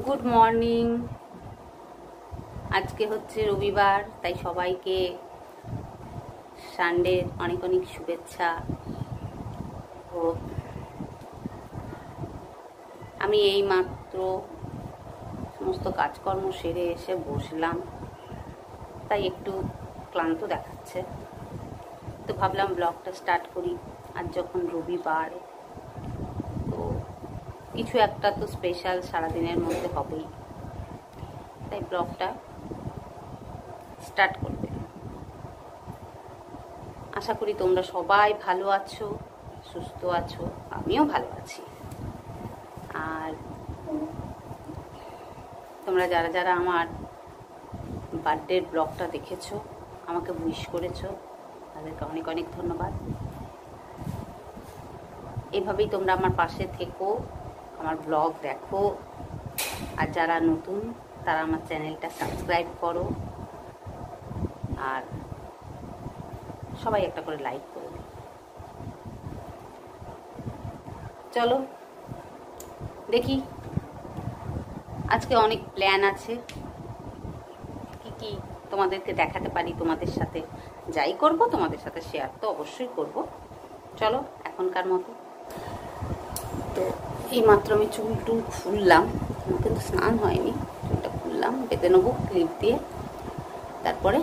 Good morning. আজকে হচ্ছে রবিবার, তাই সবাইকে সানডের অনেক অনেক শুভেচ্ছা। ও আমি এই মাত্র সমস্ত কাজকর্ম সেরে এসে বসলাম, তাই একটু ক্লান্ত দেখাচ্ছে, তো ভাবলাম ব্লগটা স্টার্ট করি। আজ যখন রবিবার, তো কিছু একটা তো স্পেশাল সারাদিনের মধ্যে হবেই, তাই ব্লগটা স্টার্ট করবে। আশা করি তোমরা সবাই ভালো আছো, সুস্থ আছো, আমিও ভালো আছি। আর তোমরা যারা যারা আমার বার্থডের ব্লগটা দেখেছো, আমাকে উইশ করেছো, তাদেরকে অনেক অনেক ধন্যবাদ। এভাবেই তোমরা আমার পাশে থেকো, আমার ব্লগ দেখো, আর যারা নতুন তারা আমার চ্যানেলটা সাবস্ক্রাইব করো, আর সবাই একটা করে লাইক করো। চলো দেখি, আজকে অনেক প্ল্যান আছে, কি কি তোমাদেরকে দেখাতে পারি, তোমাদের সাথে যাই করব তোমাদের সাথে শেয়ার তো অবশ্যই করব। চলো এখনকার মতো। তো এইমাত্র আমি চুল খুললাম, কিন্তু স্নান হয়নি, চুলটা খুললাম, বেঁধে নেবো ক্লিপ দিয়ে, তারপরে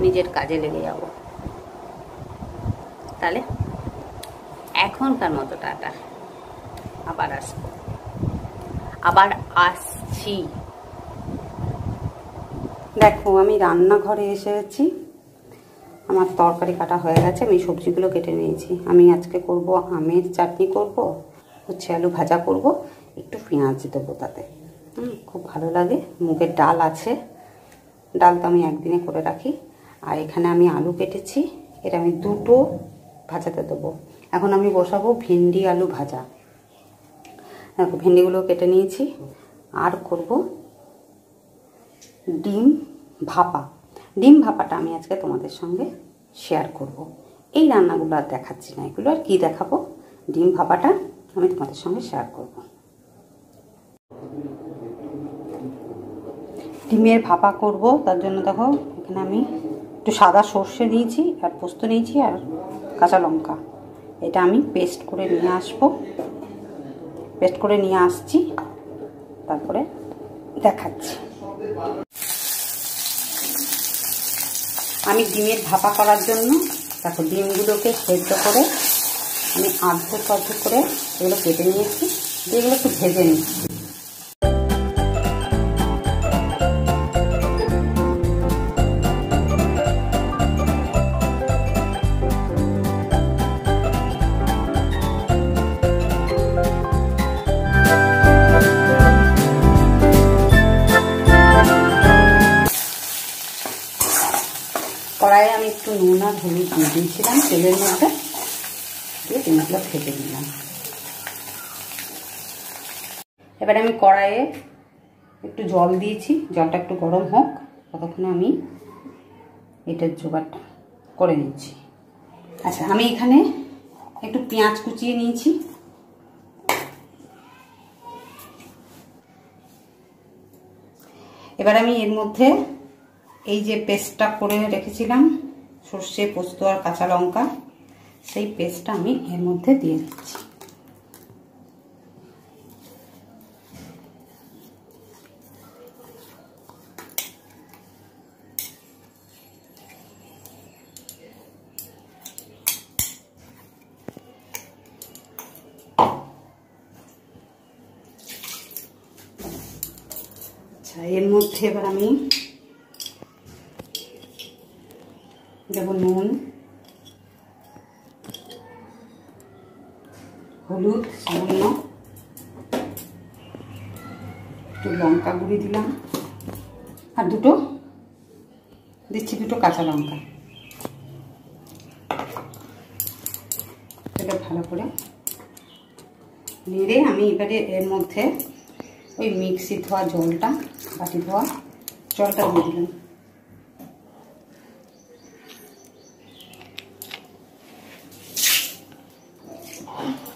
নিজের কাজে লেগে যাব। তাহলে এখনকার মতো টাটা, আবার আসছি। দেখো আমি রান্নাঘরে এসেছি, আমার তরকারি কাটা হয়ে গেছে, আমি সবজিগুলো কেটে নিয়েছি। আমি আজকে করব আমের চাটনি, করব হচ্ছে আলু ভাজা করব, একটু পেঁয়াজ দেবো তাতে, খুব ভালো লাগে। মুগের ডাল আছে, ডাল তো আমি একদিনে করে রাখি। আর এখানে আমি আলু কেটেছি, এটা আমি দুটো ভাজাতে দেবো। এখন আমি বসাবো ভেন্ডি আলু ভাজা। দেখো ভেন্ডিগুলো কেটে নিয়েছি। আর করব ডিম ভাপা। ডিম ভাপাটা আমি আজকে তোমাদের সঙ্গে শেয়ার করব। এই রান্নাগুলো আর দেখাচ্ছি না, এগুলো আর কি দেখাবো, ডিম ভাপাটা আমি তোমাদের সঙ্গে শেয়ার করব। ডিমের ভাপা করব, তার জন্য দেখো এখানে আমি একটু সাদা সর্ষে নিয়েছি, আর পোস্ত নিয়েছি, আর কাঁচা লঙ্কা। এটা আমি পেস্ট করে নিয়ে আসবো, পেস্ট করে নিয়ে আসছি, তারপরে দেখাচ্ছি। আমি ডিমের ভাপা করার জন্য দেখো ডিমগুলোকে সেদ্ধ করে আমি আধ করে এগুলো কেটে নিয়েছি, দিয়ে এগুলো একটু ভেজে নিচ্ছি। কড়াইয়ে আমি একটু নুন আর হলুদ দিয়ে দিয়েছিলাম তেলের মধ্যে, দিয়ে ডিমগুলো ভেজে নিলাম। এবারে আমি কড়াইয়ে একটু জল দিয়েছি, জলটা একটু গরম হোক, ততক্ষণে আমি এটার জোগাড়টা করে নিচ্ছি। আচ্ছা, আমি এখানে একটু পেঁয়াজ কুচিয়ে নিয়েছি, এবার আমি এর মধ্যে এই যে পেস্টটা করে রেখেছিলাম সর্ষে পোস্ত আর কাঁচা লঙ্কা, সেই পেস্টটা আমি এর মধ্যে দিয়ে দিচ্ছি। আচ্ছা, এর মধ্যে এবার আমি দেব নুন, হলুদ সামান্য, একটু লঙ্কা গুঁড়ি দিলাম, আর দিচ্ছি দুটো কাঁচা লঙ্কা। এটা ভালো করে নেড়ে আমি এবারে এর মধ্যে ওই মিক্সি ধোয়া জলটা, বাটি ধোয়া জলটা দিয়ে দিলাম।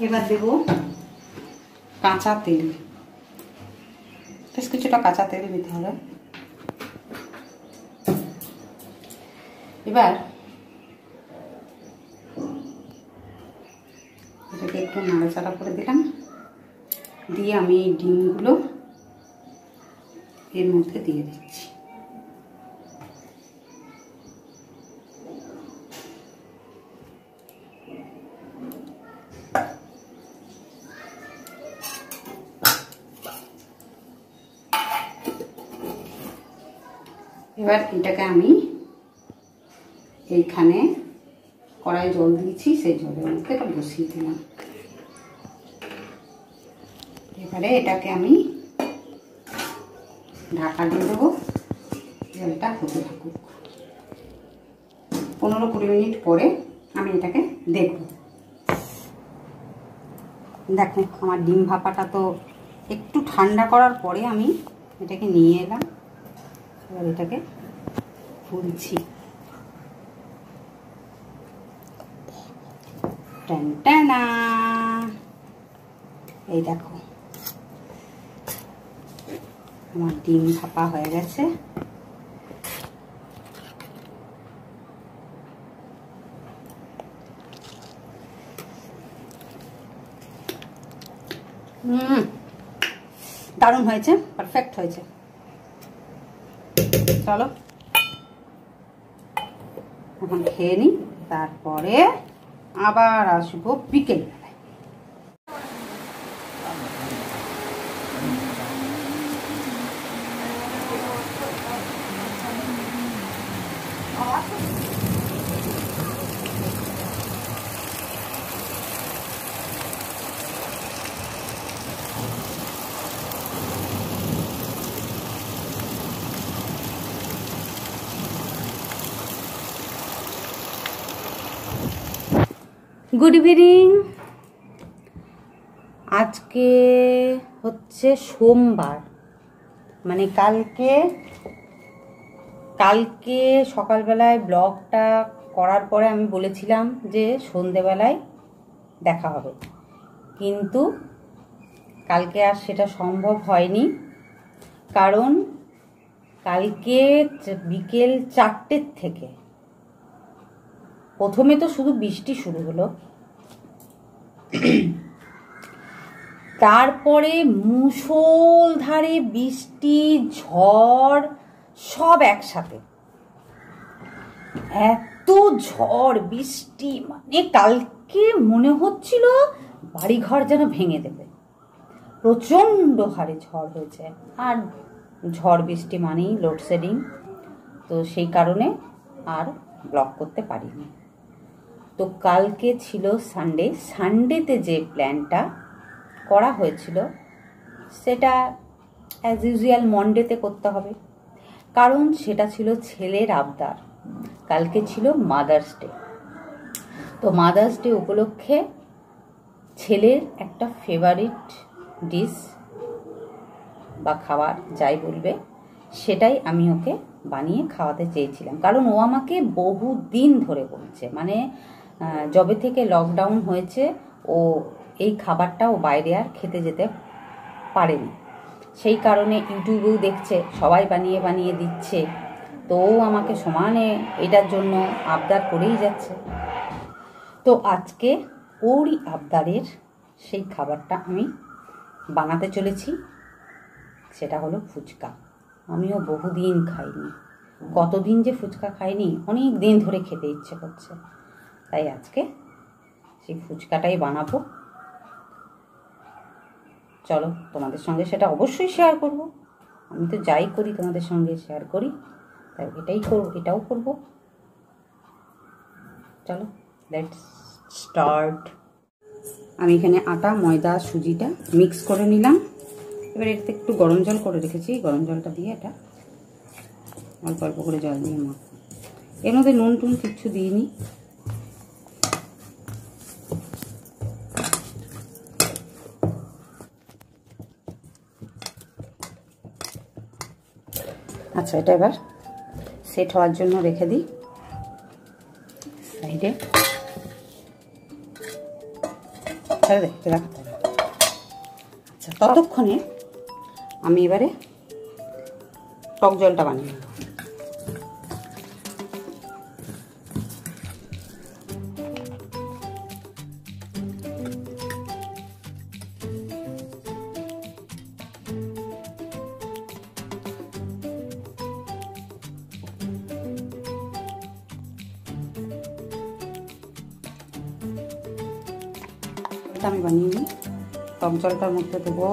এবার দেব কাঁচা তেল, কিছুটা কাঁচা তেল দিতে হবে। এবার এটাকে একটু নাড়াচাড়া করে দিলাম, দিয়ে আমি এই ডিমগুলো এর মধ্যে দিয়ে দিচ্ছি। এবার এটাকে আমি এইখানে কড়াই জল দিয়েছি, সেই জলের মধ্যে এটা বসিয়ে দিলাম। এবারে এটাকে আমি ঢাকা দিয়ে দেবো, জলটা হতে থাকুক। 15-20 মিনিট পরে আমি এটাকে দেখব। দেখুন আমার ডিম ভাপাটা তো একটু ঠান্ডা করার পরে আমি এটাকে নিয়ে এলাম। এবার এটাকে খুলছি। টানটানা, এই দেখো আমার ডিম ভাপা হয়ে গেছে। দারুণ হয়েছে, পারফেক্ট হয়েছে। চলো এখন খেয়ে নিই, তারপরে আবার আসবো বিকেল। Good evening. আজকে হচ্ছে সোমবার, মানে কালকে সকালবেলায় ব্লগটা করার পরে আমি বলেছিলাম যে সন্ধেবেলায় দেখা হবে, কিন্তু কালকে আর সেটা সম্ভব হয়নি। কারণ কালকে বিকেল 4টের থেকে প্রথমে তো শুধু বৃষ্টি শুরু হলো, তারপরে মুষলধারে বৃষ্টি, ঝড় সব একসাথে। এত ঝড় বৃষ্টি, মানে কালকে মনে হচ্ছিল বাড়িঘর যেন ভেঙে দেবে। প্রচণ্ড হারে ঝড় হয়েছে, আর ঝড় বৃষ্টি মানেই লোডশেডিং, তো সেই কারণে আর ব্লগ করতে পারিনি। তো কালকে ছিল সানডেতে যে প্ল্যানটা করা হয়েছিল সেটা অ্যাজ ইউজুয়াল মন্ডেতে করতে হবে, কারণ সেটা ছিল ছেলের আবদার। কালকে ছিল মাদার্স ডে, তো মাদার্স ডে উপলক্ষে ছেলের একটা ফেভারিট ডিশ বা খাবার যাই বলবে, সেটাই আমি ওকে বানিয়ে খাওয়াতে চেয়েছিলাম। কারণ ও আমাকে বহুদিন ধরে বলছে, মানে যবে থেকে লকডাউন হয়েছে ও এই খাবারটা ও বাইরে আর খেতে যেতে পারেনি। সেই কারণে ইউটিউবেও দেখছে সবাই বানিয়ে বানিয়ে দিচ্ছে, তো ও আমাকে সমানে এটার জন্য আবদার করেই যাচ্ছে। তো আজকে ওরই আবদারের সেই খাবারটা আমি বানাতে চলেছি, সেটা হলো ফুচকা। আমিও বহুদিন খাইনি, কতদিন যে ফুচকা খাইনি, অনেক দিন ধরে খেতে ইচ্ছে করছে, তাই আজকে সেই ফুচকাটাই বানাবো। চলো তোমাদের সঙ্গে সেটা অবশ্যই শেয়ার করব। আমি তো যাই করি তোমাদের সঙ্গে শেয়ার করি, তাই এটাও করব। চলো লেটস স্টার্ট। আমি এখানে আটা, ময়দা, সুজিটা মিক্স করে নিলাম। এবার এতে একটু গরম জল করে রেখেছি, গরম জলটা দিয়ে এটা অল্প অল্প করে জল দিয়ে মাখ। এর মধ্যে নুন টুন কিচ্ছু দিইনি। আচ্ছা, এটা এবার সেট হওয়ার জন্য রেখে দিই সাইডে। আচ্ছা, ততক্ষণে আমি এবারে টক জলটা বানিয়ে নেব। আমি বানিয়ে নিই। টক জলটার মধ্যে দেবো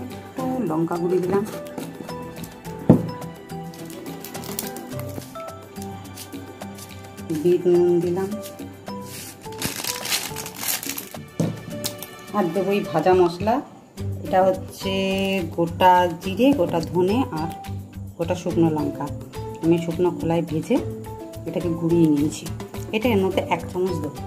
একটু লঙ্কা গুঁড়ি দিলাম, বিট নুন দিলাম, আর দেবো এই ভাজা মশলা। এটা হচ্ছে গোটা জিরে, গোটা ধনে আর গোটা শুকনো লঙ্কা। আমি শুকনো খোলায় ভেজে এটাকে গুঁড়িয়ে নিয়েছি। এটা এর মধ্যে 1 চামচ দেবো।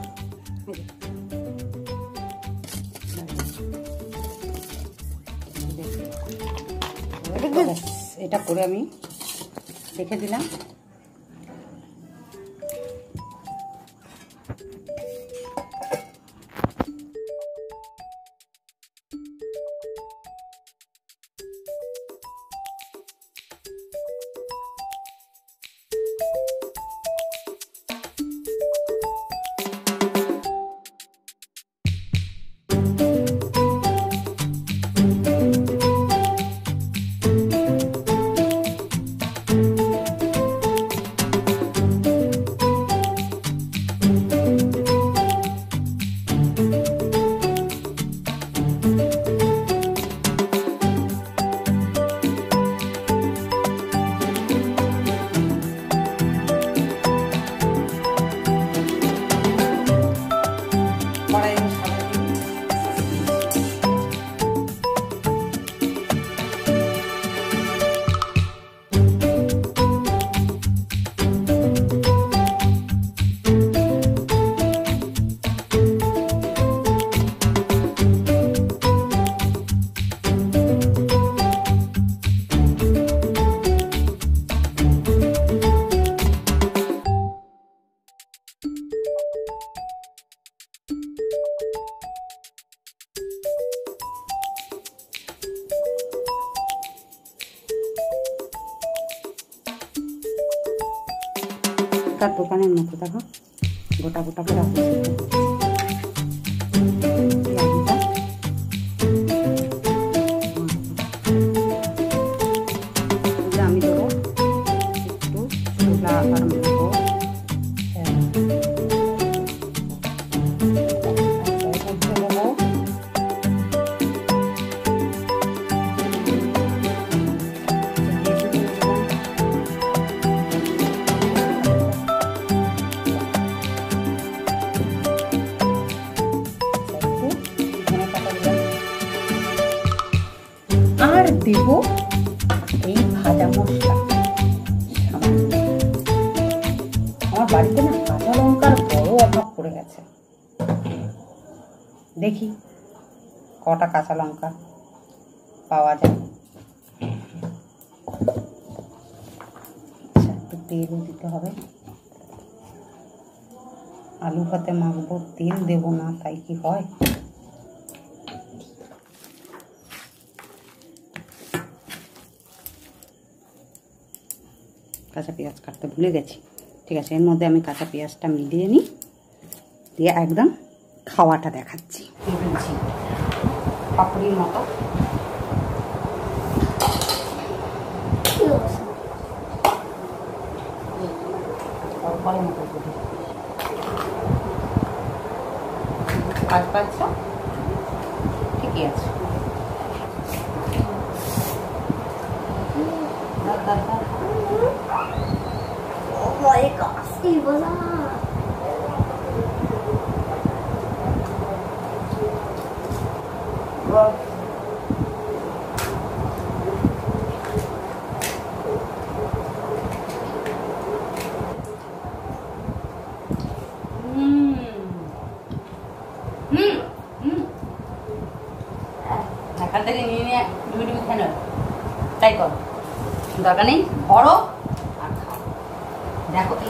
এটা করে আমি রেখে দিলাম। তার দোকানের মতো দেখো গোটা গোটা করে আমি দেবো একটু ছোলা আর দেবো আর দেব এই ভাজা মশলা। আমার বাড়িতে না কাঁচা লঙ্কার বড় অভাব পড়ে গেছে। দেখি কটা কাঁচা লঙ্কা পাওয়া যায়। আচ্ছা, একটু তেলও দিতে হবে। আলু ভাতে মাখবো, তেল দেব না তাই কি হয়? কাঁচা পেঁয়াজ কাটতে ভুলে গেছি। ঠিক আছে, এর মধ্যে আমি কাঁচা পেঁয়াজটা মিলিয়ে নিই, দিয়ে একদম খাওয়াটা দেখাচ্ছি। পাপড়ির মতো কাজ পাচ্ছ, ঠিকই আছে। এখান থেকে নিয়ে নিয়ে ডুবি ডুবি খেয়ে নেবে, তাই কর, দরকার নেই। বড় আর খাও, দেখো কি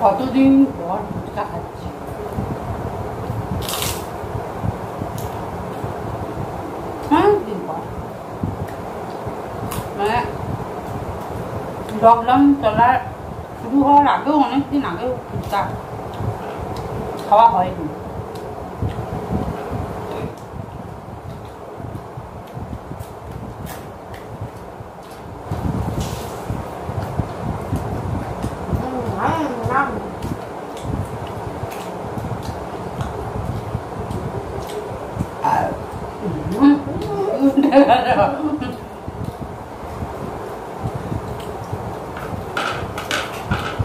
কতদিন পর ফুচকা খাচ্ছি। অনেকদিন পর, মানে লকডাউন চলার শুরু হওয়ার আগেও অনেকদিন আগেও ফুচকা খাওয়া হয়নি।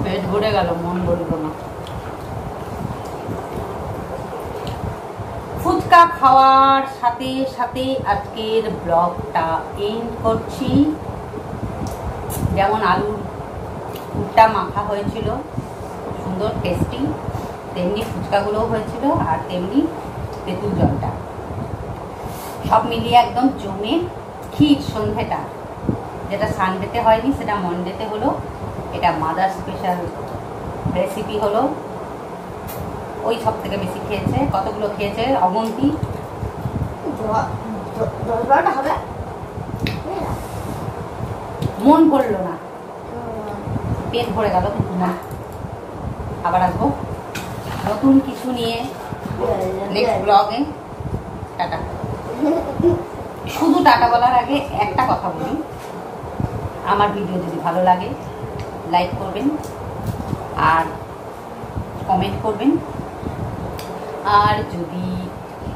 পেট ভরে গেল, মন বলল না। ফুচকা খাওয়ার সাথে সাথে আজকের ব্লগটা এন্ড করছি। যেমন আলুর পুরটা মাখা হয়েছিল সুন্দর টেস্টি, তেমনি ফুচকাগুলোও হয়েছিল, আর তেমনি তেঁতুল জলটা, সব মিলিয়ে একদম জমে ক্ষীর। সন্ধেটা যেটা সানডেতে হয়নি সেটা মনডেতে হলো। এটা মাদার স্পেশাল রেসিপি হলো। ওই সব থেকে বেশি খেয়েছে। কতগুলো খেয়েছে অগন্তি? 10-12টা হবে। মন পড়লো না, পেট ভরে গেল। কিন্তু না, আবার আসবো নতুন কিছু নিয়ে নেক্সট ব্লগে। টাটা। শুধু টাটা বলার আগে একটা কথা বলি, আমার ভিডিও যদি ভালো লাগে লাইক করবেন আর কমেন্ট করবেন, আর যদি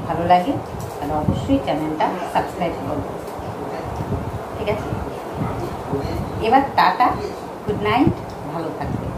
ভালো লাগে তাহলে অবশ্যই চ্যানেলটা সাবস্ক্রাইব করবেন। ঠিক আছে, এবার টাটা, গুড নাইট, ভালো থাকবেন।